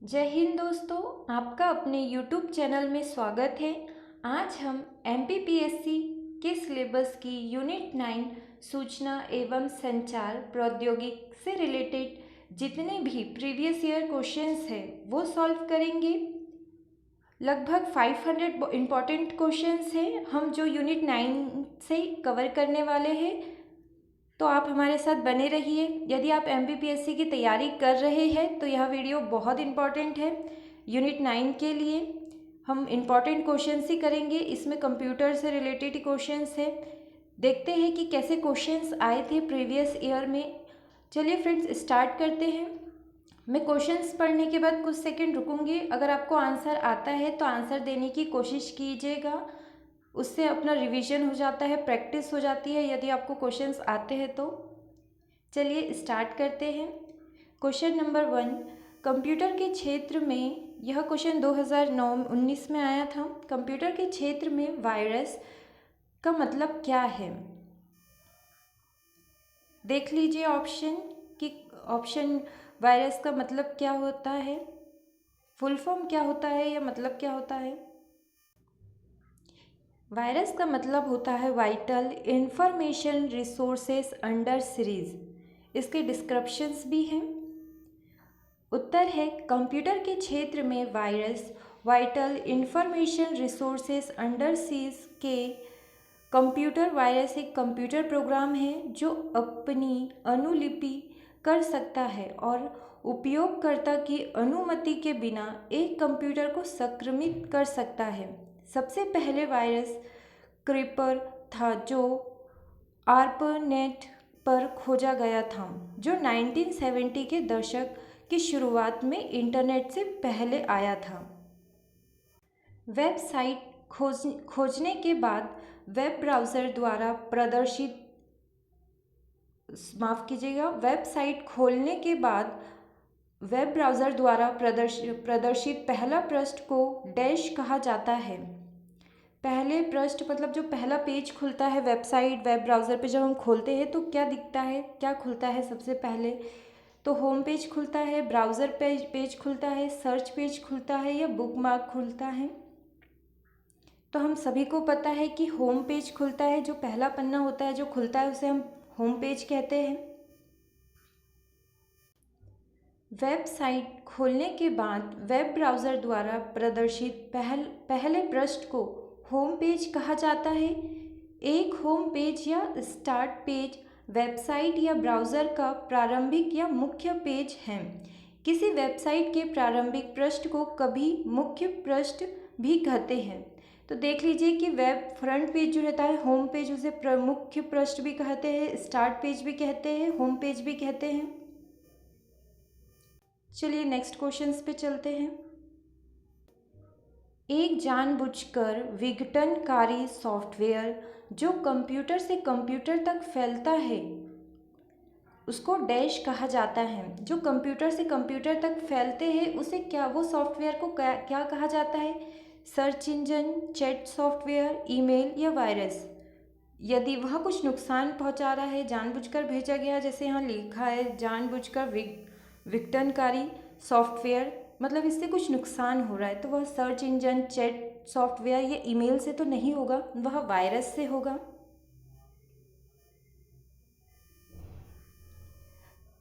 जय हिंद दोस्तों, आपका अपने YouTube चैनल में स्वागत है। आज हम MPPSC के सिलेबस की यूनिट 9 सूचना एवं संचार प्रौद्योगिकी से रिलेटेड जितने भी प्रीवियस ईयर क्वेश्चंस हैं वो सॉल्व करेंगे। लगभग 500 इम्पॉर्टेंट क्वेश्चंस हैं हम जो यूनिट 9 से कवर करने वाले हैं, तो आप हमारे साथ बने रहिए। यदि आप MPPSC की तैयारी कर रहे हैं तो यह वीडियो बहुत इम्पॉर्टेंट है। यूनिट 9 के लिए हम इम्पॉर्टेंट क्वेश्चंस ही करेंगे, इसमें कंप्यूटर से रिलेटेड क्वेश्चंस है। देखते हैं कि कैसे क्वेश्चंस आए थे प्रीवियस ईयर में। चलिए फ्रेंड्स, स्टार्ट करते हैं। मैं क्वेश्चंस पढ़ने के बाद कुछ सेकंड रुकूंगी। अगर आपको आंसर आता है तो आंसर देने की कोशिश कीजिएगा, उससे अपना रिवीजन हो जाता है, प्रैक्टिस हो जाती है यदि आपको क्वेश्चंस आते हैं तो। चलिए स्टार्ट करते हैं। क्वेश्चन नंबर 1, कंप्यूटर के क्षेत्र में, यह क्वेश्चन 2009-19 में आया था। कंप्यूटर के क्षेत्र में वायरस का मतलब क्या है? देख लीजिए ऑप्शन कि ऑप्शन वायरस का मतलब क्या होता है, फुल फॉर्म क्या होता है या मतलब क्या होता है। वायरस का मतलब होता है vital information resources under series. इसके डिस्क्रिप्शंस भी हैं। उत्तर है कंप्यूटर के क्षेत्र में virus vital information resources under series के कंप्यूटर। वायरस एक कंप्यूटर प्रोग्राम है जो अपनी अनुलिपि कर सकता है और उपयोगकर्ता की अनुमति के बिना एक कंप्यूटर को संक्रमित कर सकता है। सबसे पहले वायरस क्रीपर था जो आर्पनेट पर खोजा गया था, जो 1970 के दशक की शुरुआत में इंटरनेट से पहले आया था। वेबसाइट खोजने के बाद वेब ब्राउज़र द्वारा प्रदर्शित, माफ़ कीजिएगा, वेबसाइट खोलने के बाद वेब ब्राउज़र द्वारा प्रदर्शित पहला पृष्ठ को डैश कहा जाता है। पहले पृष्ठ मतलब जो पहला पेज खुलता है वेबसाइट वेब ब्राउज़र पे, जब हम खोलते हैं तो क्या दिखता है, क्या खुलता है सबसे पहले? तो होम पेज खुलता है, ब्राउज़र पेज खुलता है, सर्च पेज खुलता है या बुकमार्क खुलता है? तो हम सभी को पता है कि होम पेज खुलता है। जो पहला पन्ना होता है जो खुलता है उसे हम होम पेज कहते हैं। वेबसाइट खोलने के बाद वेब ब्राउज़र द्वारा प्रदर्शित पहले पृष्ठ को होम पेज कहा जाता है। एक होम पेज या स्टार्ट पेज वेबसाइट या ब्राउज़र का प्रारंभिक या मुख्य पेज है। किसी वेबसाइट के प्रारंभिक पृष्ठ को कभी मुख्य पृष्ठ भी कहते हैं। तो देख लीजिए कि वेब फ्रंट पेज जो रहता है होम पेज, उसे मुख्य पृष्ठ भी कहते हैं, स्टार्ट पेज भी कहते हैं, होम पेज भी कहते हैं। चलिए नेक्स्ट क्वेश्चंस पे चलते हैं। एक जानबूझकर विघटनकारी सॉफ्टवेयर जो कंप्यूटर से कंप्यूटर तक फैलता है उसको डैश कहा जाता है। जो कंप्यूटर से कंप्यूटर तक फैलते हैं उसे क्या, वो सॉफ्टवेयर को क्या कहा जाता है? Search engine, chat software, email या वायरस। यदि वह कुछ नुकसान पहुंचा रहा है, जानबूझकर भेजा गया, जैसे यहाँ लिखा है जानबूझकर विघटनकारी सॉफ्टवेयर, मतलब इससे कुछ नुकसान हो रहा है, तो वह सर्च इंजन, चैट सॉफ्टवेयर या ईमेल से तो नहीं होगा, वह वायरस से होगा।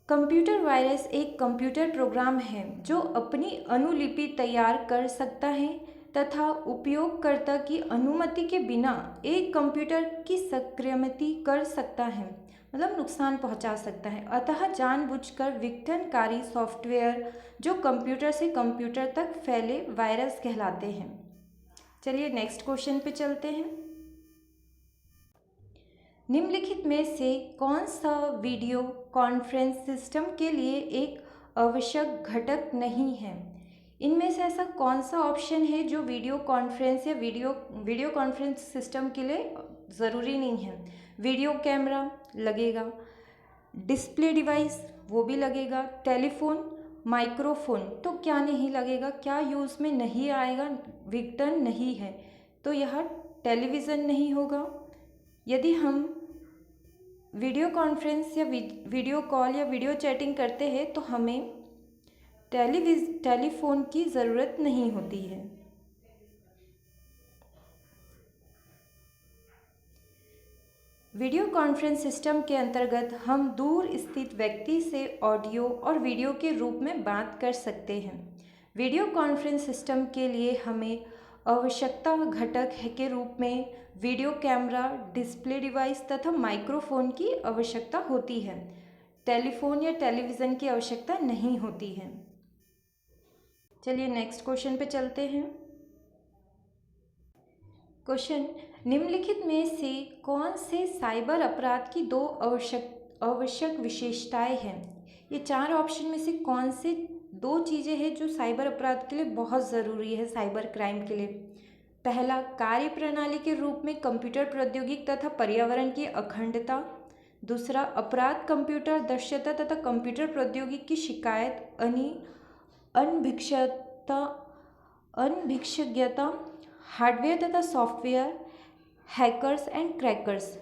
कंप्यूटर वायरस एक कंप्यूटर प्रोग्राम है जो अपनी अनुलिपि तैयार कर सकता है तथा उपयोगकर्ता की अनुमति के बिना एक कंप्यूटर की संक्रमित कर सकता है, मतलब नुकसान पहुंचा सकता है। अतः जानबूझकर विघटनकारी सॉफ्टवेयर जो कंप्यूटर से कंप्यूटर तक फैले वायरस कहलाते हैं। चलिए नेक्स्ट क्वेश्चन पे चलते हैं। निम्नलिखित में से कौन सा वीडियो कॉन्फ्रेंस सिस्टम के लिए एक आवश्यक घटक नहीं है? इनमें से ऐसा कौन सा ऑप्शन है जो वीडियो कॉन्फ्रेंस या वीडियो कॉन्फ्रेंस सिस्टम के लिए ज़रूरी नहीं है? वीडियो कैमरा लगेगा, डिस्प्ले डिवाइस वो भी लगेगा, टेलीफोन, माइक्रोफोन तो क्या नहीं लगेगा, क्या यूज़ में नहीं आएगा, विघटन नहीं है, तो यह टेलीविज़न नहीं होगा। यदि हम वीडियो कॉन्फ्रेंस या वीडियो कॉल या वीडियो चैटिंग करते हैं तो हमें टेलीफोन की ज़रूरत नहीं होती है। वीडियो कॉन्फ्रेंस सिस्टम के अंतर्गत हम दूर स्थित व्यक्ति से ऑडियो और वीडियो के रूप में बात कर सकते हैं। वीडियो कॉन्फ्रेंस सिस्टम के लिए हमें आवश्यकता घटक के रूप में वीडियो कैमरा, डिस्प्ले डिवाइस तथा माइक्रोफोन की आवश्यकता होती है। टेलीफोन या टेलीविज़न की आवश्यकता नहीं होती है। चलिए नेक्स्ट क्वेश्चन पे चलते हैं। क्वेश्चन, निम्नलिखित में से कौन से साइबर अपराध की दो आवश्यक विशेषताएं हैं? ये चार ऑप्शन में से कौन से दो चीज़ें हैं जो साइबर अपराध के लिए बहुत ज़रूरी है साइबर क्राइम के लिए? पहला, कार्य प्रणाली के रूप में कंप्यूटर प्रौद्योगिकी तथा पर्यावरण की अखंडता। दूसरा, अपराध कंप्यूटर दक्षता तथा कंप्यूटर प्रौद्योगिकी की शिकायत, अनभिज्ञता, हार्डवेयर तथा सॉफ्टवेयर, हैकर्स एंड क्रैकर्स।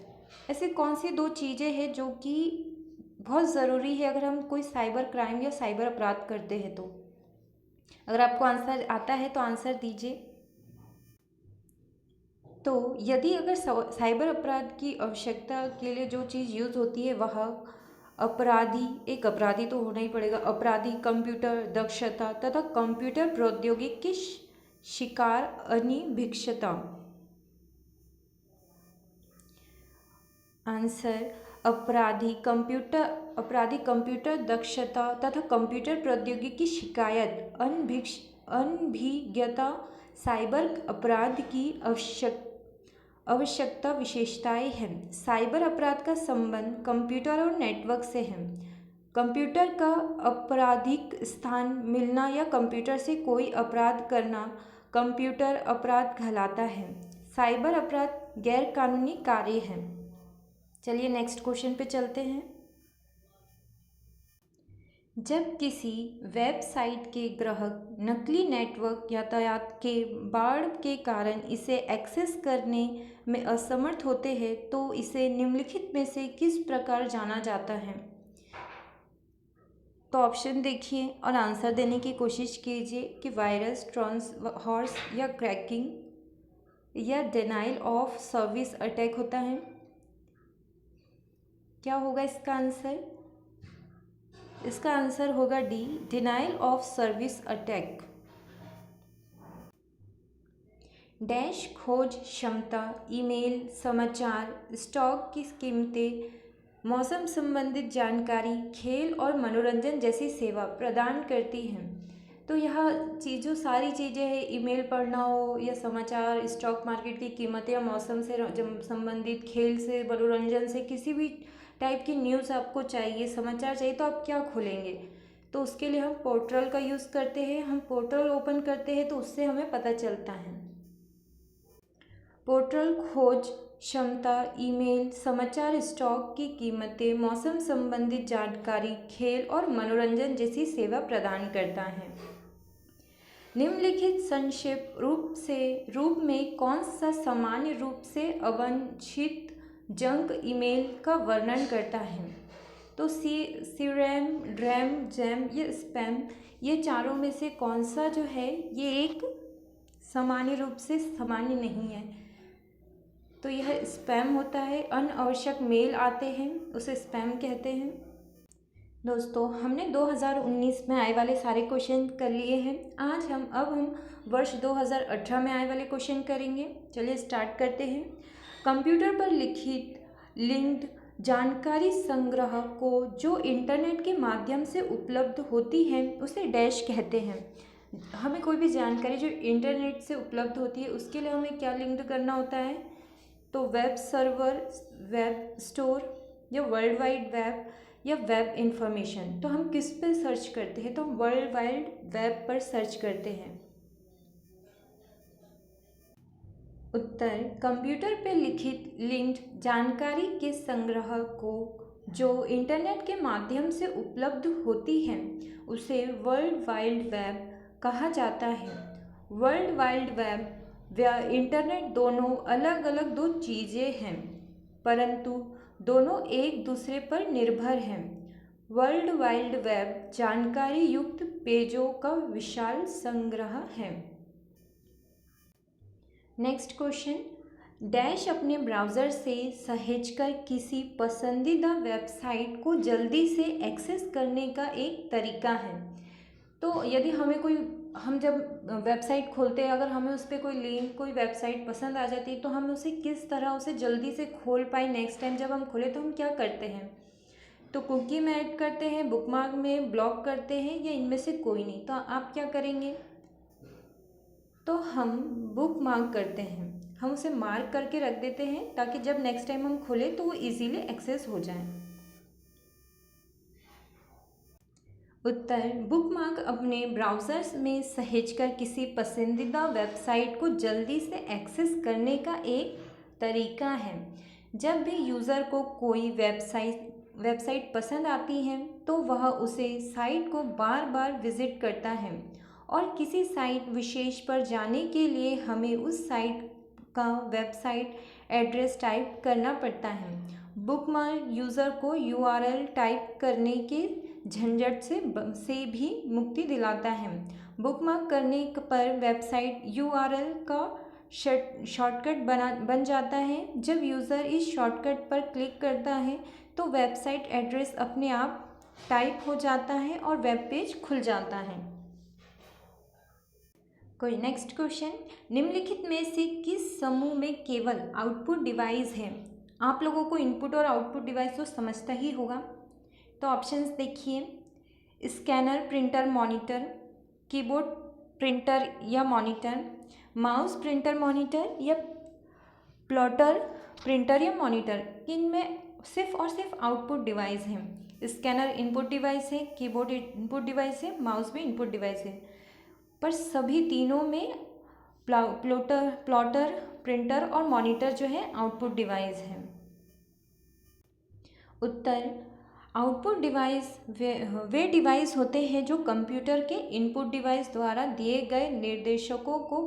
ऐसी कौन सी दो चीज़ें हैं जो कि बहुत ज़रूरी है अगर हम कोई साइबर क्राइम या साइबर अपराध करते हैं? तो अगर आपको आंसर आता है तो आंसर दीजिए। तो यदि अगर साइबर अपराध की आवश्यकता के लिए जो चीज़ यूज़ होती है वह एक अपराधी तो होना ही पड़ेगा। अपराधी कंप्यूटर दक्षता तथा कंप्यूटर प्रौद्योगिकी की शिकार अनिभिक्षता। आंसर, अपराधी कंप्यूटर दक्षता तथा कंप्यूटर प्रौद्योगिकी की शिकायत अनभिज्ञता साइबर अपराध की आवश्यकता विशेषताएं हैं। साइबर अपराध का संबंध कंप्यूटर और नेटवर्क से है। कंप्यूटर का आपराधिक स्थान मिलना या कंप्यूटर से कोई अपराध करना कंप्यूटर अपराध कहलाता है। साइबर अपराध गैर कानूनी कार्य है। चलिए नेक्स्ट क्वेश्चन पे चलते हैं। जब किसी वेबसाइट के ग्राहक नकली नेटवर्क यातायात के बाड़ के कारण इसे एक्सेस करने में असमर्थ होते हैं तो इसे निम्नलिखित में से किस प्रकार जाना जाता है? तो ऑप्शन देखिए और आंसर देने की कोशिश कीजिए कि वायरस, ट्रांसहॉर्स या क्रैकिंग या डिनाइल ऑफ सर्विस अटैक होता है। क्या होगा इसका आंसर? इसका आंसर होगा D, denial of service attack. Dash खोज क्षमता, ईमेल, समाचार, स्टॉक की कीमतें, मौसम संबंधित जानकारी, खेल और मनोरंजन जैसी सेवा प्रदान करती हैं। तो यह चीज़ों सारी चीज़ें हैं, ईमेल पढ़ना हो या समाचार, स्टॉक मार्केट की कीमतें या मौसम से संबंधित, खेल से, मनोरंजन से, किसी भी टाइप की न्यूज़ आपको चाहिए, समाचार चाहिए तो आप क्या खोलेंगे? तो उसके लिए हम पोर्टल का यूज़ करते हैं। हम पोर्टल ओपन करते हैं तो उससे हमें पता चलता है। पोर्टल खोज क्षमता, ईमेल, समाचार, स्टॉक की कीमतें, मौसम संबंधित जानकारी, खेल और मनोरंजन जैसी सेवा प्रदान करता है। निम्नलिखित संक्षिप्त रूप में कौन सा सामान्य रूप से अवांछित जंक ईमेल का वर्णन करता है? तो सीरैम, ड्रैम, जैम या स्पैम, ये चारों में से कौन सा जो है ये एक सामान्य रूप से सामान्य नहीं है? तो यह स्पैम होता है। अनावश्यक मेल आते हैं उसे स्पैम कहते हैं। दोस्तों, हमने 2019 में आए वाले सारे क्वेश्चन कर लिए हैं। अब हम वर्ष 2018 में आए वाले क्वेश्चन करेंगे। चलिए स्टार्ट करते हैं। कंप्यूटर पर लिखित लिंक्ड जानकारी संग्रह को जो इंटरनेट के माध्यम से उपलब्ध होती है उसे डैश कहते हैं। हमें कोई भी जानकारी जो इंटरनेट से उपलब्ध होती है उसके लिए हमें क्या लिंक्ड करना होता है? तो वेब सर्वर, वेब स्टोर या वर्ल्ड वाइड वेब या वेब इंफॉर्मेशन। तो हम किस पे सर्च करते हैं? तो हम वर्ल्ड वाइड वेब पर सर्च करते हैं। उत्तर, कंप्यूटर पर लिखित लिंक्ड जानकारी के संग्रह को जो इंटरनेट के माध्यम से उपलब्ध होती है उसे वर्ल्ड वाइड वेब कहा जाता है। वर्ल्ड वाइड वेब व इंटरनेट दोनों अलग अलग दो चीज़ें हैं, परंतु दोनों एक दूसरे पर निर्भर हैं। वर्ल्ड वाइड वेब जानकारी युक्त पेजों का विशाल संग्रह है। नेक्स्ट क्वेश्चन, डैश अपने ब्राउज़र से सहेजकर किसी पसंदीदा वेबसाइट को जल्दी से एक्सेस करने का एक तरीका है। तो यदि हम जब वेबसाइट खोलते हैं, अगर हमें उस पर कोई लिंक, कोई वेबसाइट पसंद आ जाती है, तो हम उसे किस तरह उसे जल्दी से खोल पाए। नेक्स्ट टाइम जब हम खोलें तो हम क्या करते हैं? तो कुकी में ऐड करते हैं, बुकमार्क में ब्लॉक करते हैं, या इनमें से कोई नहीं। तो आप क्या करेंगे? तो हम बुकमार्क करते हैं, हम उसे मार्क करके रख देते हैं ताकि जब नेक्स्ट टाइम हम खोलें तो वो इजीली एक्सेस हो जाए। उत्तर, बुकमार्क अपने ब्राउज़र्स में सहेजकर किसी पसंदीदा वेबसाइट को जल्दी से एक्सेस करने का एक तरीका है। जब भी यूज़र को कोई वेबसाइट पसंद आती है तो वह उसे साइट को बार बार विज़िट करता है, और किसी साइट विशेष पर जाने के लिए हमें उस साइट का वेबसाइट एड्रेस टाइप करना पड़ता है। बुकमार्क यूज़र को यूआरएल टाइप करने के झंझट से भी मुक्ति दिलाता है। बुकमार्क करने पर वेबसाइट यूआरएल का शॉर्टकट बन जाता है। जब यूज़र इस शॉर्टकट पर क्लिक करता है तो वेबसाइट एड्रेस अपने आप टाइप हो जाता है और वेब पेज खुल जाता है। कोई नेक्स्ट क्वेश्चन, निम्नलिखित में से किस समूह में केवल आउटपुट डिवाइस है? आप लोगों को इनपुट और आउटपुट डिवाइस तो समझता ही होगा। तो ऑप्शंस देखिए, scanner, printer, monitor, keyboard printer या मॉनिटर, माउस प्रिंटर मॉनिटर, या प्लॉटर प्रिंटर या मॉनिटर। इनमें सिर्फ और सिर्फ आउटपुट डिवाइस है। स्कैनर इनपुट डिवाइस है, कीबोर्ड इनपुट डिवाइस है, माउस भी इनपुट डिवाइस है, पर सभी तीनों में प्लॉटर प्रिंटर और मॉनिटर जो है आउटपुट डिवाइस है। उत्तर, आउटपुट डिवाइस वे डिवाइस होते हैं जो कंप्यूटर के इनपुट डिवाइस द्वारा दिए गए निर्देशकों को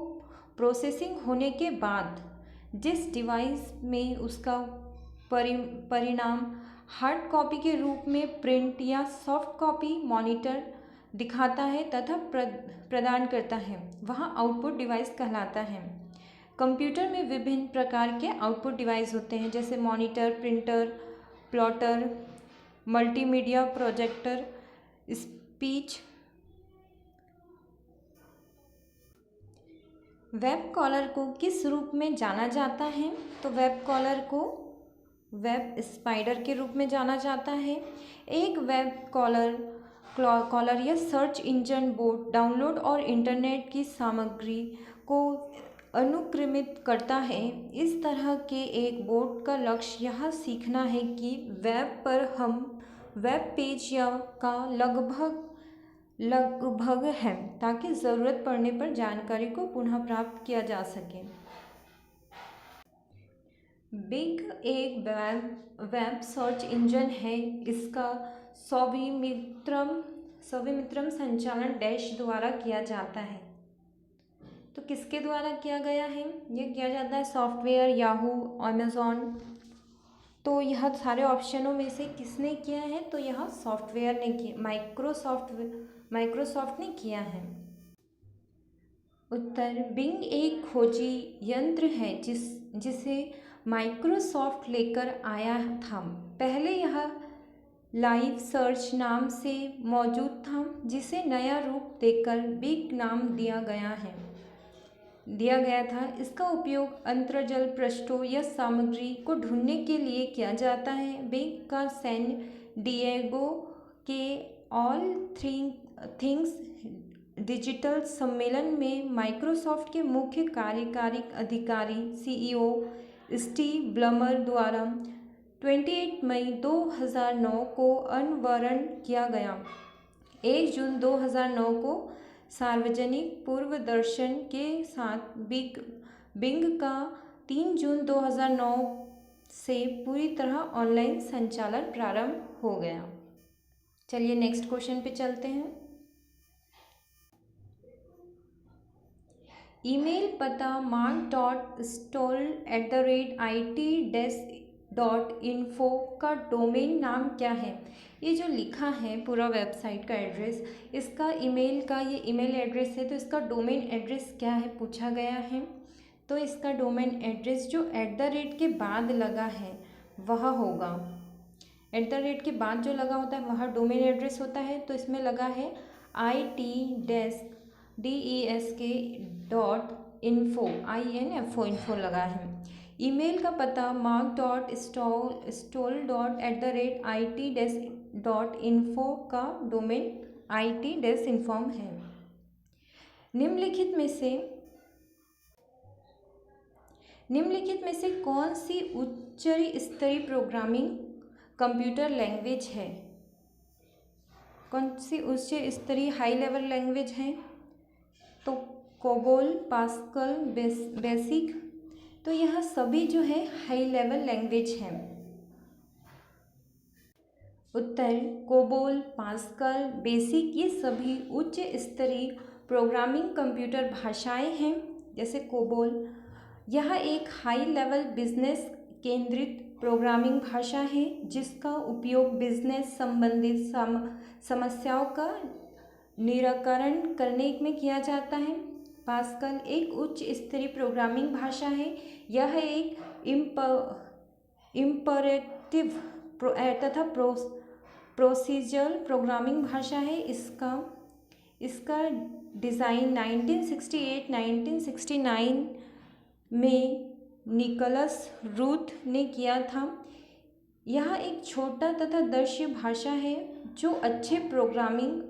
प्रोसेसिंग होने के बाद जिस डिवाइस में उसका परिणाम हार्ड कॉपी के रूप में प्रिंट या सॉफ्ट कॉपी मॉनिटर दिखाता है तथा प्रदान करता है, वह आउटपुट डिवाइस कहलाता है। कंप्यूटर में विभिन्न प्रकार के आउटपुट डिवाइस होते हैं, जैसे monitor, printer, plotter, multimedia projector, speech. Web crawler को किस रूप में जाना जाता है? तो वेब कॉलर को वेब स्पाइडर के रूप में जाना जाता है। एक वेब कॉलर या सर्च इंजन बोट डाउनलोड और इंटरनेट की सामग्री को अनुक्रमित करता है। इस तरह के एक बोट का लक्ष्य यह सीखना है कि वेब पर हम वेब पेज का लगभग है, ताकि ज़रूरत पड़ने पर जानकारी को पुनः प्राप्त किया जा सके। बिंग एक वेब सर्च इंजन है। इसका स्वामित्रम संचालन डैश द्वारा किया जाता है। तो किसके द्वारा किया गया है? यह किया जाता है सॉफ्टवेयर, याहू, अमेज़ॉन। तो यह सारे ऑप्शनों में से किसने किया है? तो यह सॉफ्टवेयर ने किया, माइक्रोसॉफ्ट ने किया है। उत्तर, बिंग एक खोजी यंत्र है जिसे माइक्रोसॉफ्ट लेकर आया था। पहले यह लाइव सर्च नाम से मौजूद था, जिसे नया रूप देकर बिंग नाम दिया गया था। इसका उपयोग अंतर्जाल पृष्ठों या सामग्री को ढूंढने के लिए किया जाता है। बिंग का सैन डिएगो के ऑल थिंग्स डिजिटल सम्मेलन में माइक्रोसॉफ्ट के मुख्य कार्यकारी अधिकारी सीईओ स्टीव ब्लमर द्वारा 28 मई 2009 को अनावरण किया गया। 1 जून 2009 को सार्वजनिक पूर्वदर्शन के साथ बिंग का 3 जून 2009 से पूरी तरह ऑनलाइन संचालन प्रारंभ हो गया। चलिए नेक्स्ट क्वेश्चन पे चलते हैं। ईमेल पता mark.stoll@it .info का डोमेन नाम क्या है? ये जो लिखा है पूरा वेबसाइट का एड्रेस, इसका ईमेल का ये ईमेल एड्रेस है, तो इसका डोमेन एड्रेस क्या है पूछा गया है। तो इसका डोमेन एड्रेस जो @ के बाद लगा है वह होगा, @ के बाद जो लगा होता है वह डोमेन एड्रेस होता है। तो इसमें लगा है itdesk.info, info लगा है। ईमेल का पता mark.stoll@itdesk.info का डोमेन itdesk.info है। निम्नलिखित में से कौन सी उच्च स्तरीय प्रोग्रामिंग कंप्यूटर लैंग्वेज है? कौन सी उच्च स्तरीय हाई लेवल लैंग्वेज है? तो कोबोल, पास्कल, बेसिक, तो यह सभी जो है हाई लेवल लैंग्वेज हैं। उत्तर कोबोल, पास्कल, बेसिक ये सभी उच्च स्तरीय प्रोग्रामिंग कंप्यूटर भाषाएं हैं। जैसे कोबोल, यह एक हाई लेवल बिजनेस केंद्रित प्रोग्रामिंग भाषा है जिसका उपयोग बिजनेस संबंधित समस्याओं का निराकरण करने में किया जाता है। पास्कल एक उच्च स्तरीय प्रोग्रामिंग भाषा है। यह एक इम्परेटिव तथा प्रोसीजरल प्रोग्रामिंग भाषा है। इसका डिज़ाइन 1968-1969 में निकोलस रूथ ने किया था। यह एक छोटा तथा दृश्य भाषा है जो अच्छे प्रोग्रामिंग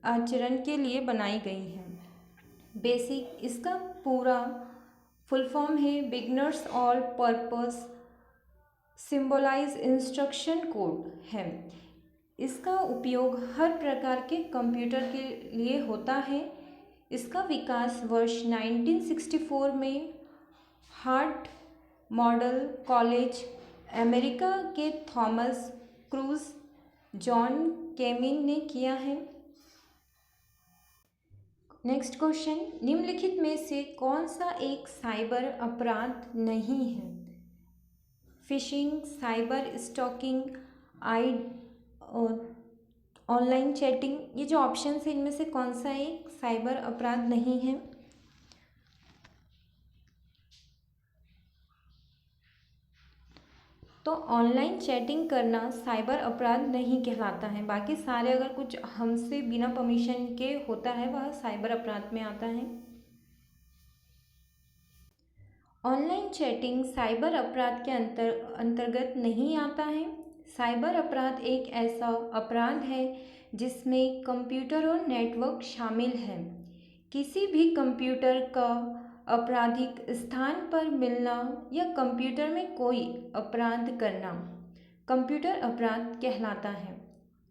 आचरण के लिए बनाई गई है। बेसिक, इसका पूरा फुल फॉर्म है beginners all purpose symbolise instruction code है। इसका उपयोग हर प्रकार के कंप्यूटर के लिए होता है। इसका विकास वर्ष 1964 में हार्ट मॉडल कॉलेज, अमेरिका के थॉमस क्रूज, जॉन केमिन ने किया है। नेक्स्ट क्वेश्चन, निम्नलिखित में से कौन सा एक साइबर अपराध नहीं है? Fishing, cyber stalking, online chatting, ये जो ऑप्शन है इनमें से कौन सा एक साइबर अपराध नहीं है? तो ऑनलाइन चैटिंग करना साइबर अपराध नहीं कहलाता है। बाकी सारे अगर कुछ हमसे बिना परमिशन के होता है वह साइबर अपराध में आता है। ऑनलाइन चैटिंग साइबर अपराध के अंतर्गत नहीं आता है। साइबर अपराध एक ऐसा अपराध है जिसमें कंप्यूटर और नेटवर्क शामिल है। किसी भी कंप्यूटर का आपराधिक स्थान पर मिलना या कंप्यूटर में कोई अपराध करना कंप्यूटर अपराध कहलाता है।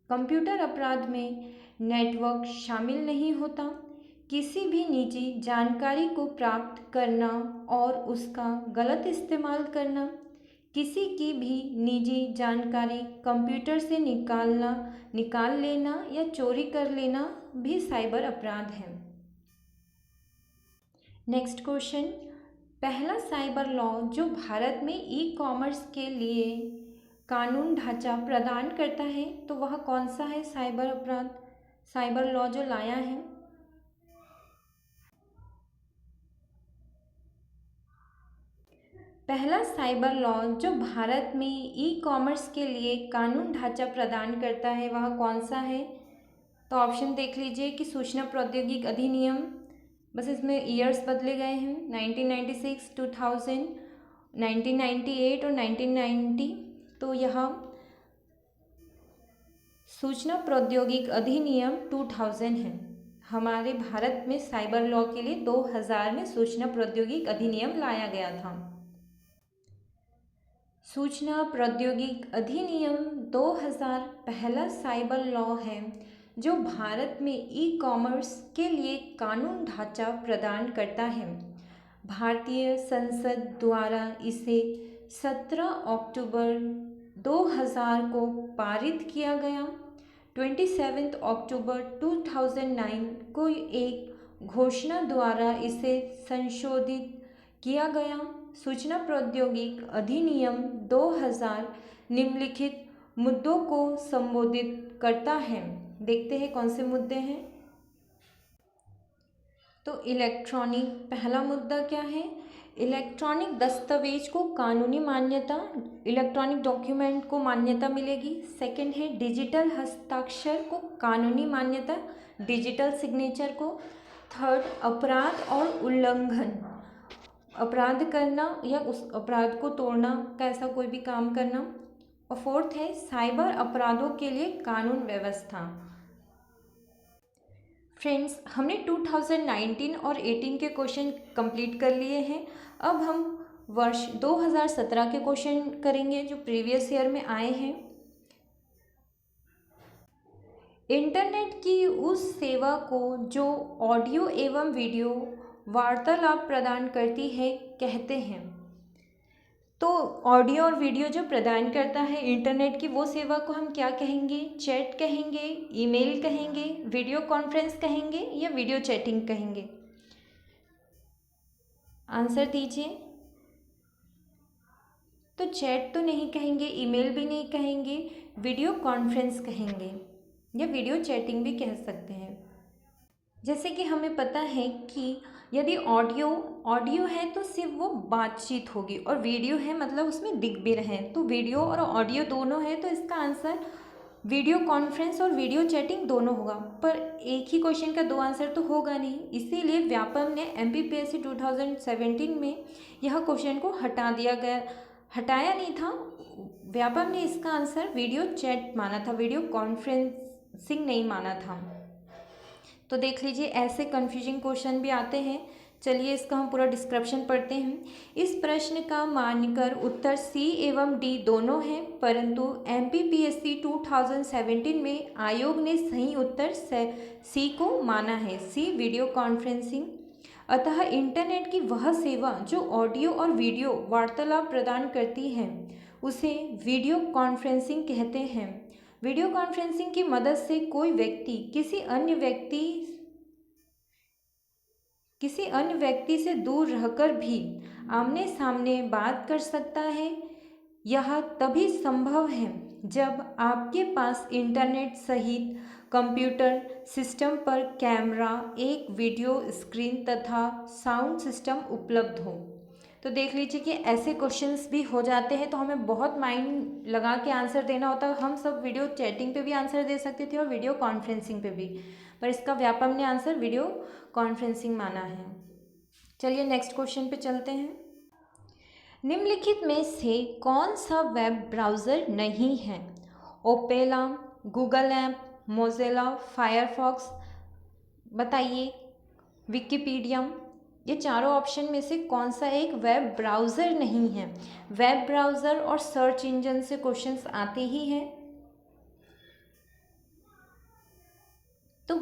कंप्यूटर अपराध में नेटवर्क शामिल नहीं होता। किसी भी निजी जानकारी को प्राप्त करना और उसका गलत इस्तेमाल करना, किसी की भी निजी जानकारी कंप्यूटर से निकाल लेना या चोरी कर लेना भी साइबर अपराध है। नेक्स्ट क्वेश्चन, पहला साइबर लॉ जो भारत में ई कॉमर्स के लिए कानून ढांचा प्रदान करता है तो वह कौन सा है? साइबर लॉ जो लाया है। पहला साइबर लॉ जो भारत में ई कॉमर्स के लिए कानून ढांचा प्रदान करता है वह कौन सा है? तो ऑप्शन देख लीजिए कि सूचना प्रौद्योगिकी अधिनियम, बस इसमें ईयर्स बदले गए हैं, 1996, 2000, 1998 और 1990। तो यह सूचना प्रौद्योगिकी अधिनियम 2000 है। हमारे भारत में साइबर लॉ के लिए 2000 में सूचना प्रौद्योगिकी अधिनियम लाया गया था। सूचना प्रौद्योगिकी अधिनियम 2000 पहला साइबर लॉ है जो भारत में ई कॉमर्स के लिए कानून ढांचा प्रदान करता है। भारतीय संसद द्वारा इसे 17 अक्टूबर 2000 को पारित किया गया। 27 अक्टूबर 2009 को एक घोषणा द्वारा इसे संशोधित किया गया। सूचना प्रौद्योगिकी अधिनियम 2000 निम्नलिखित मुद्दों को संबोधित करता है। देखते हैं कौन से मुद्दे हैं। तो इलेक्ट्रॉनिक, पहला मुद्दा क्या है? इलेक्ट्रॉनिक दस्तावेज को कानूनी मान्यता, इलेक्ट्रॉनिक डॉक्यूमेंट को मान्यता मिलेगी। सेकंड है डिजिटल हस्ताक्षर को कानूनी मान्यता, डिजिटल सिग्नेचर को। थर्ड, अपराध और उल्लंघन, अपराध करना या उस अपराध को तोड़ना का ऐसा कोई भी काम करना। और फोर्थ है साइबर अपराधों के लिए कानून व्यवस्था। फ्रेंड्स, हमने 2019 और 18 के क्वेश्चन कंप्लीट कर लिए हैं। अब हम वर्ष 2017 के क्वेश्चन करेंगे जो प्रीवियस ईयर में आए हैं। इंटरनेट की उस सेवा को जो ऑडियो एवं वीडियो वार्तालाप प्रदान करती है कहते हैं। तो ऑडियो और वीडियो जो प्रदान करता है इंटरनेट की, वो सेवा को हम क्या कहेंगे? चैट कहेंगे, ईमेल कहेंगे, वीडियो कॉन्फ्रेंस कहेंगे या वीडियो चैटिंग कहेंगे? आंसर दीजिए। तो चैट तो नहीं कहेंगे, ईमेल भी नहीं कहेंगे, वीडियो कॉन्फ्रेंस कहेंगे या वीडियो चैटिंग भी कह सकते हैं। जैसे कि हमें पता है कि यदि ऑडियो है तो सिर्फ वो बातचीत होगी, और वीडियो है मतलब उसमें दिख भी रहे, तो वीडियो और ऑडियो दोनों है, तो इसका आंसर वीडियो कॉन्फ्रेंस और वीडियो चैटिंग दोनों होगा। पर एक ही क्वेश्चन का दो आंसर तो होगा नहीं, इसीलिए व्यापम ने MPPSC 2017 में यह क्वेश्चन को हटाया नहीं था। व्यापम ने इसका आंसर वीडियो चैट माना था, वीडियो कॉन्फ्रेंसिंग नहीं माना था। तो देख लीजिए, ऐसे कंफ्यूजिंग क्वेश्चन भी आते हैं। चलिए इसका हम पूरा डिस्क्रिप्शन पढ़ते हैं। इस प्रश्न का मानकर उत्तर C एवं D दोनों हैं, परंतु MPPSC 2017 में आयोग ने सही उत्तर C को माना है, C वीडियो कॉन्फ्रेंसिंग। अतः इंटरनेट की वह सेवा जो ऑडियो और वीडियो वार्तालाप प्रदान करती है उसे वीडियो कॉन्फ्रेंसिंग कहते हैं। वीडियो कॉन्फ्रेंसिंग की मदद से कोई व्यक्ति किसी अन्य व्यक्ति से दूर रहकर भी आमने सामने बात कर सकता है। यह तभी संभव है जब आपके पास इंटरनेट सहित कंप्यूटर सिस्टम पर कैमरा, एक वीडियो स्क्रीन तथा साउंड सिस्टम उपलब्ध हो। तो देख लीजिए कि ऐसे क्वेश्चंस भी हो जाते हैं, तो हमें बहुत माइंड लगा के आंसर देना होता है। हम सब वीडियो चैटिंग पे भी आंसर दे सकते थे और वीडियो कॉन्फ्रेंसिंग पे भी, पर इसका व्यापम ने आंसर वीडियो कॉन्फ्रेंसिंग माना है। चलिए नेक्स्ट क्वेश्चन पे चलते हैं। निम्नलिखित में से कौन सा वेब ब्राउज़र नहीं है? Opera, Google app, Mozilla, Firefox. बताइए। विकिपीडिया। ये चारों ऑप्शन में से कौन सा एक वेब ब्राउज़र नहीं है? वेब ब्राउज़र और सर्च इंजन से क्वेश्चंस आते ही हैं। तो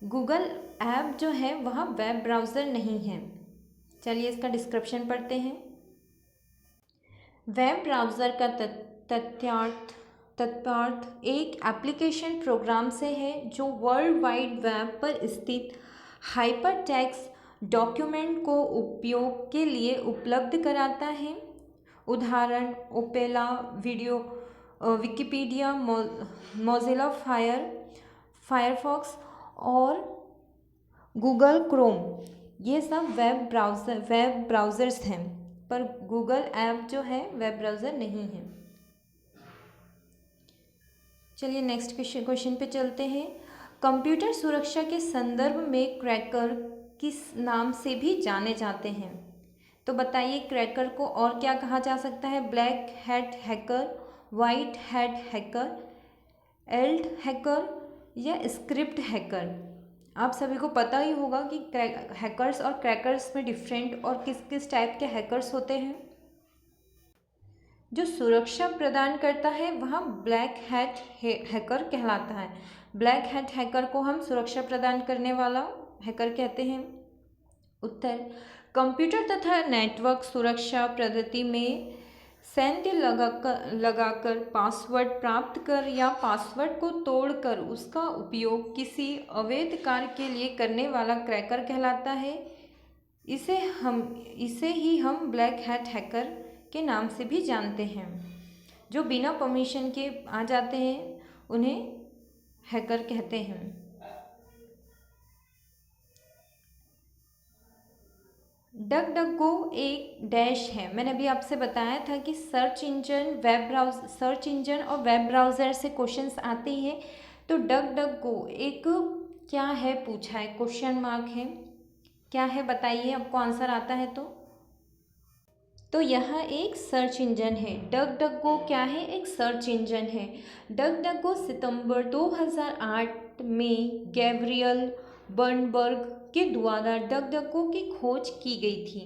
गूगल ऐप जो है वह वेब ब्राउज़र नहीं है। चलिए इसका डिस्क्रिप्शन पढ़ते हैं। वेब ब्राउज़र का तत्पार्थ एक एप्लीकेशन प्रोग्राम से है जो वर्ल्ड वाइड वेब पर स्थित हाइपरटेक्स्ट डॉक्यूमेंट को उपयोग के लिए उपलब्ध कराता है। उदाहरण ओपेरा, विकिपीडिया, मोज़िला फायरफॉक्स और गूगल क्रोम, ये सब वेब ब्राउज़र्स हैं, पर गूगल ऐप जो है वेब ब्राउज़र नहीं है। चलिए नेक्स्ट क्वेश्चन पे चलते हैं। कंप्यूटर सुरक्षा के संदर्भ में क्रैकर किस नाम से भी जाने जाते हैं? तो बताइए क्रैकर को और क्या कहा जा सकता है? Black hat hacker, white hat hacker, Alt hacker या स्क्रिप्ट हैकर। आप सभी को पता ही होगा कि हैकर्स और क्रैकर्स में डिफरेंट और किस किस टाइप के हैकर्स होते हैं। जो सुरक्षा प्रदान करता है वह ब्लैक हैट हैकर कहलाता है। ब्लैक हैट हैकर को हम सुरक्षा प्रदान करने वाला हैकर कहते हैं। उत्तर, कंप्यूटर तथा नेटवर्क सुरक्षा पद्धति में संदेह लगाकर पासवर्ड प्राप्त कर या पासवर्ड को तोड़कर उसका उपयोग किसी अवैध कार्य के लिए करने वाला क्रैकर कहलाता है। इसे ही हम ब्लैक हैट हैकर के नाम से भी जानते हैं। जो बिना परमिशन के आ जाते हैं उन्हें हैकर कहते हैं। डक डक गो एक डैश है। मैंने अभी आपसे बताया था कि सर्च इंजन और वेब ब्राउज़र से क्वेश्चंस आते ही हैं। तो डक डक गो एक क्या है पूछा है, क्वेश्चन मार्क है, क्या है बताइए, आपको आंसर आता है तो यह एक सर्च इंजन है। डक डक गो क्या है, एक सर्च इंजन है। डक डक गो सितंबर 2008 में गैब्रियल बर्नबर्ग के द्वारा डक डक गो की खोज की गई थी।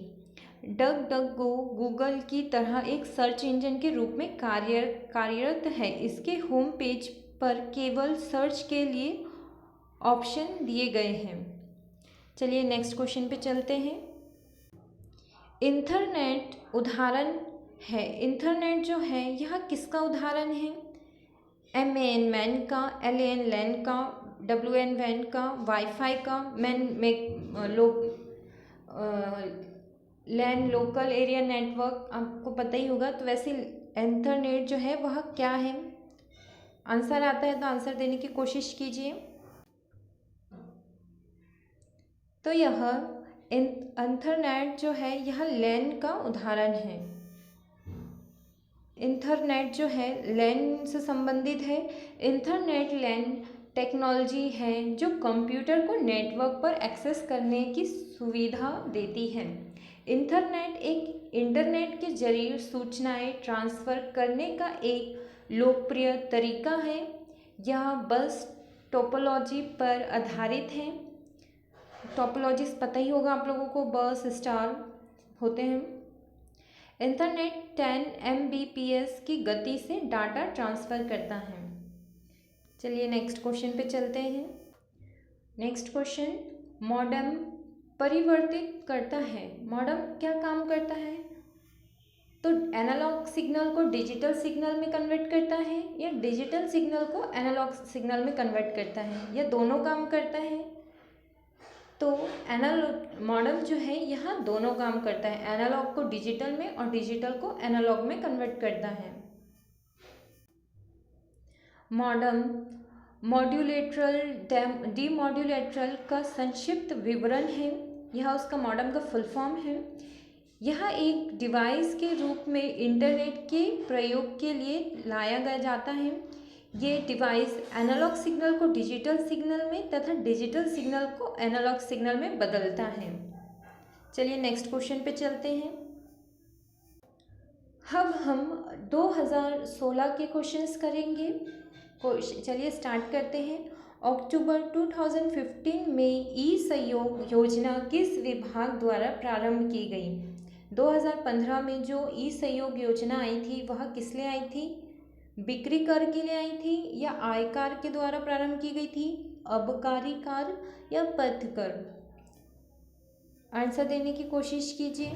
डक डक गो गूगल की तरह एक सर्च इंजन के रूप में कार्यरत है। इसके होम पेज पर केवल सर्च के लिए ऑप्शन दिए गए हैं। चलिए नेक्स्ट क्वेश्चन पे चलते हैं। इंटरनेट उदाहरण है। इंटरनेट जो है यह किसका उदाहरण है? MAN मैन का, LAN लैन का, WN वैन का, वाईफाई का, लैन लोकल एरिया नेटवर्क, आपको पता ही होगा। तो वैसे इंटरनेट जो है वह क्या है? आंसर आता है तो आंसर देने की कोशिश कीजिए। तो यह इंटरनेट जो है यह लैन का उदाहरण है। इंटरनेट जो है लैन से संबंधित है। इंटरनेट लैन टेक्नोलॉजी है जो कंप्यूटर को नेटवर्क पर एक्सेस करने की सुविधा देती है। इंटरनेट के जरिए सूचनाएं ट्रांसफ़र करने का एक लोकप्रिय तरीका है। यह बस टोपोलॉजी पर आधारित है। टोपोलॉजीज पता ही होगा आप लोगों को, बस स्टार होते हैं। इंटरनेट 10 Mbps की गति से डाटा ट्रांसफ़र करता है। चलिए नेक्स्ट क्वेश्चन पे चलते हैं। नेक्स्ट क्वेश्चन, मॉडेम परिवर्तित करता है। मॉडेम क्या काम करता है? तो एनालॉग सिग्नल को डिजिटल सिग्नल में कन्वर्ट करता है या डिजिटल सिग्नल को एनालॉग सिग्नल में कन्वर्ट करता है, या दोनों काम करता है? तो मॉडेम जो है यहाँ दोनों काम करता है। एनालॉग को डिजिटल में और डिजिटल को एनालॉग में कन्वर्ट करता है। मॉडेम मॉड्यूलेटरल डीमॉड्यूलेटरल का संक्षिप्त विवरण है। यह उसका मॉडेम का फुल फॉर्म है। यह एक डिवाइस के रूप में इंटरनेट के प्रयोग के लिए लाया जाता है। ये डिवाइस एनालॉग सिग्नल को डिजिटल सिग्नल में तथा डिजिटल सिग्नल को एनालॉग सिग्नल में बदलता है। चलिए नेक्स्ट क्वेश्चन पे चलते हैं। अब हम 2016 के क्वेश्चंस करेंगे। चलिए स्टार्ट करते हैं। अक्टूबर 2015 में ई सहयोग योजना किस विभाग द्वारा प्रारंभ की गई? 2015 में जो ई सहयोग योजना आई थी वह किस लिए आई थी? बिक्री कर के लिए आई थी या आयकर के द्वारा प्रारंभ की गई थी, आबकारी कर या पथ कर? आंसर देने की कोशिश कीजिए।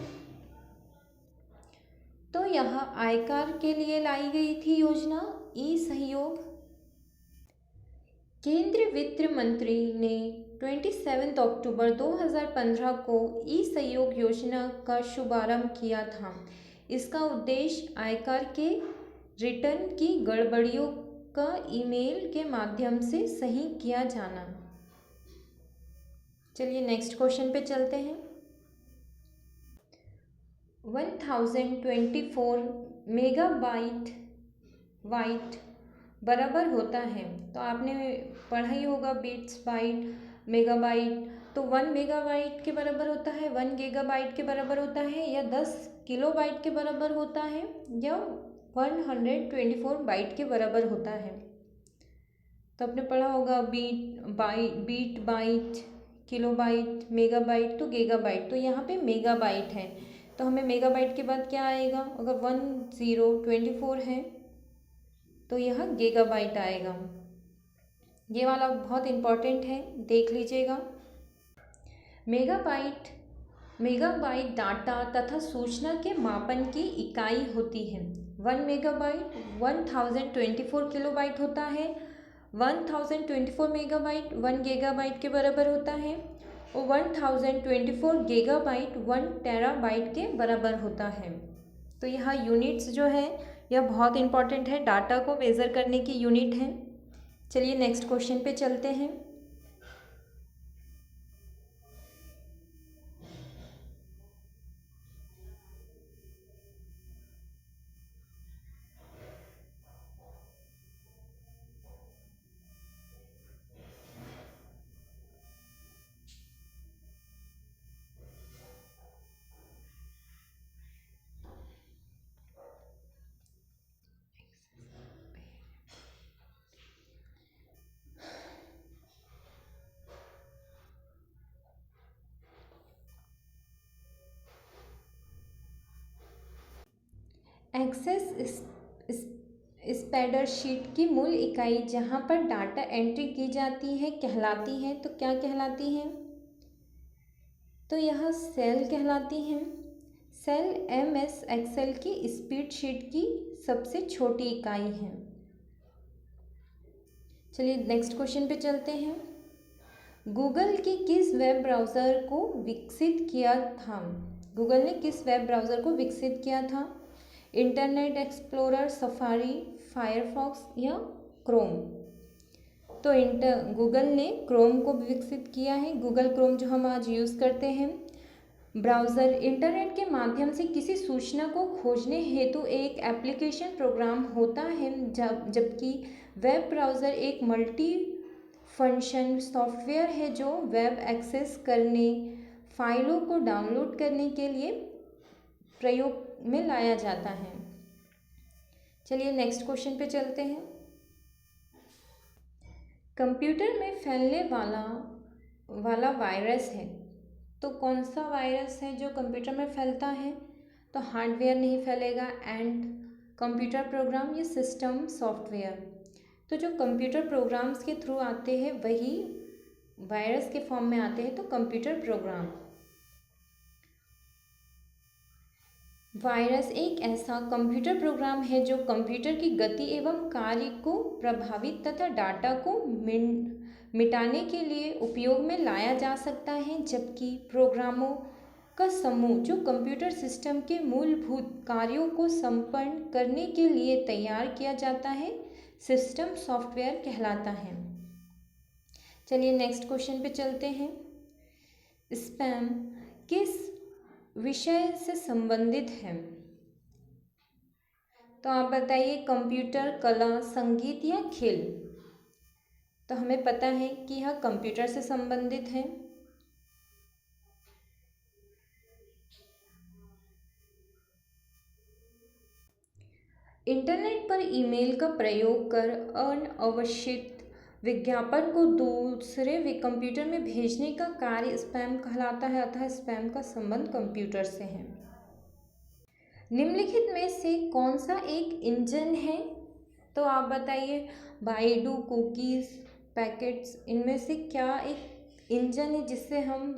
तो यह आयकर के लिए लाई गई थी योजना ई सहयोग। केंद्रीय वित्त मंत्री ने 27 अक्टूबर 2015 को ई सहयोग योजना का शुभारंभ किया था। इसका उद्देश्य आयकर के रिटर्न की गड़बड़ियों का ईमेल के माध्यम से सही किया जाना। चलिए नेक्स्ट क्वेश्चन पे चलते हैं। 1024 मेगाबाइट बराबर होता है। तो आपने पढ़ा ही होगा बीट्स बाइट मेगाबाइट। तो 1 मेगाबाइट के बराबर होता है, 1 गीगाबाइट के बराबर होता है, या 10 किलोबाइट के बराबर होता है, या 124 बाइट के बराबर होता है। तो आपने पढ़ा होगा बीट बाइट, किलोबाइट, मेगाबाइट तो गीगाबाइट। तो यहाँ पे मेगाबाइट है तो हमें मेगाबाइट के बाद क्या आएगा? अगर 1024 है तो यह गीगाबाइट आएगा। ये वाला बहुत इम्पॉर्टेंट है, देख लीजिएगा। मेगाबाइट डाटा तथा सूचना के मापन की इकाई होती है। 1 मेगाबाइट 1024 किलोबाइट होता है। 1024 मेगाबाइट 1 गीगाबाइट के बराबर होता है। और 1024 गीगाबाइट 1 टेराबाइट के बराबर होता है। तो यहाँ यूनिट्स जो है यह बहुत इंपॉर्टेंट है, डाटा को मेज़र करने की यूनिट है। चलिए नेक्स्ट क्वेश्चन पे चलते हैं। एक्सेस स्प्रेडशीट की मूल इकाई जहाँ पर डाटा एंट्री की जाती है कहलाती है, तो क्या कहलाती है? तो यह सेल कहलाती है। सेल MS एक्सेल की स्प्रेडशीट की सबसे छोटी इकाई है। चलिए नेक्स्ट क्वेश्चन पे चलते हैं। गूगल की किस वेब ब्राउज़र को विकसित किया था? गूगल ने किस वेब ब्राउज़र को विकसित किया था? इंटरनेट एक्सप्लोरर, सफारी, फायरफॉक्स या क्रोम? तो गूगल ने क्रोम को विकसित किया है। गूगल क्रोम जो हम आज यूज़ करते हैं। ब्राउज़र इंटरनेट के माध्यम से किसी सूचना को खोजने हेतु एक एप्लीकेशन प्रोग्राम होता है, जबकि वेब ब्राउज़र एक मल्टी फंक्शन सॉफ्टवेयर है जो वेब एक्सेस करने, फाइलों को डाउनलोड करने के लिए प्रयोग में लाया जाता है। चलिए नेक्स्ट क्वेश्चन पे चलते हैं। कंप्यूटर में फैलने वाला वायरस है, तो कौन सा वायरस है जो कंप्यूटर में फैलता है? तो हार्डवेयर नहीं फैलेगा, एंड कंप्यूटर प्रोग्राम या सिस्टम सॉफ्टवेयर। तो जो कंप्यूटर प्रोग्राम्स के थ्रू आते हैं वही वायरस के फॉर्म में आते हैं, तो कंप्यूटर प्रोग्राम। वायरस एक ऐसा कंप्यूटर प्रोग्राम है जो कंप्यूटर की गति एवं कार्य को प्रभावित तथा डाटा को मिटाने के लिए उपयोग में लाया जा सकता है, जबकि प्रोग्रामों का समूह जो कंप्यूटर सिस्टम के मूलभूत कार्यों को संपन्न करने के लिए तैयार किया जाता है, सिस्टम सॉफ्टवेयर कहलाता है। चलिए नेक्स्ट क्वेश्चन पे चलते हैं। स्पैम किस विषय से संबंधित है? तो आप बताइए, कंप्यूटर, कला, संगीत या खेल? तो हमें पता है कि यह कंप्यूटर से संबंधित है। इंटरनेट पर ईमेल का प्रयोग कर अनावश्यक विज्ञापन को दूसरे कंप्यूटर में भेजने का कार्य स्पैम कहलाता है, अतः स्पैम का संबंध कंप्यूटर से है। निम्नलिखित में से कौन सा एक इंजन है? तो आप बताइए, बाइडू, कुकीज़, पैकेट्स, इनमें से क्या एक इंजन है जिससे हम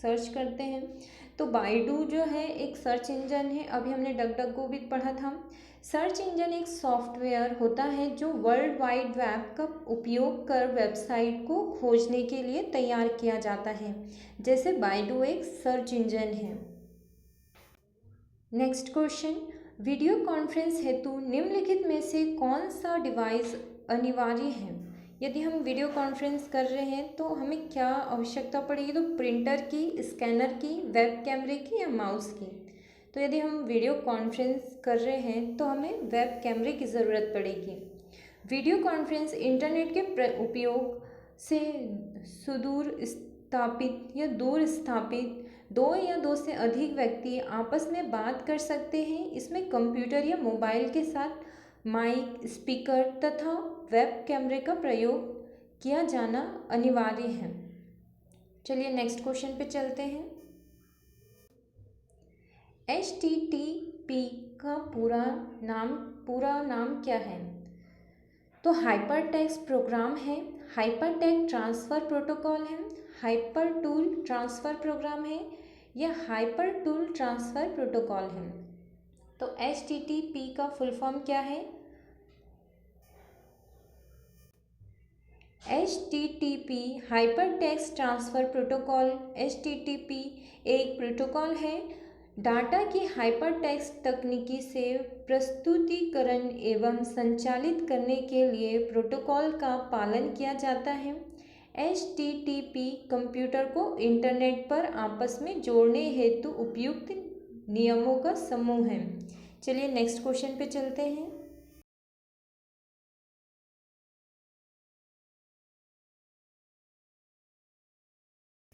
सर्च करते हैं? तो बाइडू जो है एक सर्च इंजन है। अभी हमने डकडकगो भी पढ़ा था। सर्च इंजन एक सॉफ्टवेयर होता है जो वर्ल्ड वाइड वेब का उपयोग कर वेबसाइट को खोजने के लिए तैयार किया जाता है, जैसे बाइडू एक सर्च इंजन है। नेक्स्ट क्वेश्चन, वीडियो कॉन्फ्रेंस हेतु निम्नलिखित में से कौन सा डिवाइस अनिवार्य है? यदि हम वीडियो कॉन्फ्रेंस कर रहे हैं तो हमें क्या आवश्यकता पड़ेगी? तो प्रिंटर की, स्कैनर की, वेब कैमरे की या माउस की? तो यदि हम वीडियो कॉन्फ्रेंस कर रहे हैं तो हमें वेब कैमरे की ज़रूरत पड़ेगी। वीडियो कॉन्फ्रेंस इंटरनेट के उपयोग से सुदूर स्थापित या दूर स्थापित दो या दो से अधिक व्यक्ति आपस में बात कर सकते हैं। इसमें कंप्यूटर या मोबाइल के साथ माइक, स्पीकर तथा वेब कैमरे का प्रयोग किया जाना अनिवार्य है। चलिए नेक्स्ट क्वेश्चन पे चलते हैं। HTTP का पूरा नाम क्या है? तो हाइपरटेक्स्ट प्रोग्राम है, हाइपरटेक्स्ट ट्रांसफ़र प्रोटोकॉल है, हाइपर टूल ट्रांसफ़र प्रोग्राम है या हाइपर टूल ट्रांसफ़र प्रोटोकॉल है? तो HTTP का फुल फॉर्म क्या है? HTTP hyper text transfer protocol. HTTP एक प्रोटोकॉल है डाटा की हाइपर टेक्स्ट तकनीकी से प्रस्तुतिकरण एवं संचालित करने के लिए प्रोटोकॉल का पालन किया जाता है। HTTP कंप्यूटर को इंटरनेट पर आपस में जोड़ने हेतु उपयुक्त नियमों का समूह है। चलिए नेक्स्ट क्वेश्चन पे चलते हैं।